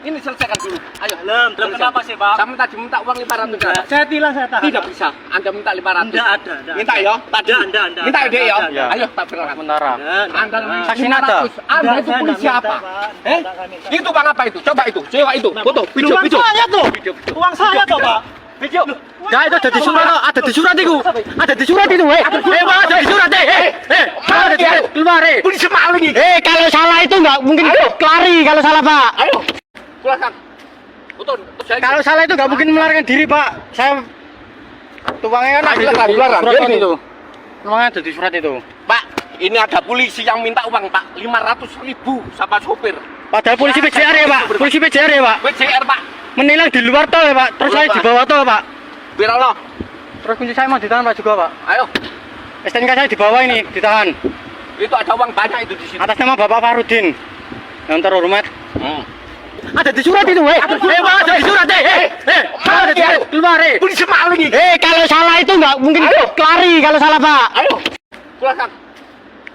Ini selesaikan dulu. Ayo. Belum kenapa sih, Pak? Saya tadi minta uang 500 juta. Saya bilang saya tahan. Tidak bisa. Anda minta 500. Enggak ada. Minta ya. Tadi. Anda. Minta ide ya. Ada. Ayo tak bilang. Sementara. Anda Saksi nada. 500. Anda itu polisi apa? Itu Bang apa itu? Coba itu. Coba itu. Foto. Video. Saya tuh. Video. Uang saya tuh, Pak. Video. Ya itu ada di surat, ada di surat itu. Ada di surat itu, ada di surat, ada di keluar, Polisi maling ini. kalau salah itu nggak mungkin lari kalau salah, Pak. Ayo. Keluarkan. Betul. Kalau salah itu nggak mungkin melarikan diri, Pak. Saya tuangnya kan ada di Keluaran. surat itu. Tuangnya ada di surat itu. Pak, ini ada polisi yang minta uang, Pak. 500.000 sama sopir. Padahal polisi PJR ya, Pak. Polisi PJR ya, Pak. PJR, Pak. Menilang di luar tol ya, Pak. Terus saya di bawah tol, Pak. Biar Allah. Terus kunci saya mau ditahan, Pak, juga, Pak. Ayo. STNK saya di bawah ini ditahan. Itu ada uang banyak itu di sini. Atas nama Bapak Farudin yang terhormat. Ada di surat itu, ada di surat, ada di keluar, Polisi maling ini. kalau salah itu nggak mungkin lari kalau salah, Pak. Ayo. Keluarkan.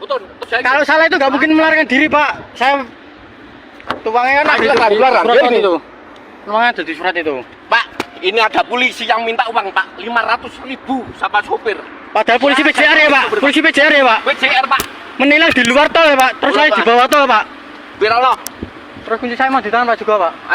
Betul. Kalau salah itu nggak mungkin melarikan diri, Pak. Saya tuangnya kan ada di Keluaran. surat itu. Tuangnya ada di surat itu. Pak, ini ada polisi yang minta uang, Pak. 500.000 sama sopir. Padahal polisi PJR ya, Pak. Polisi PJR ya, Pak. PJR, Pak. Menilang di luar tol ya, Pak. Terus saya di bawah tol, Pak. Biar Allah. Terus kunci saya mau ditahan, Pak, juga, Pak.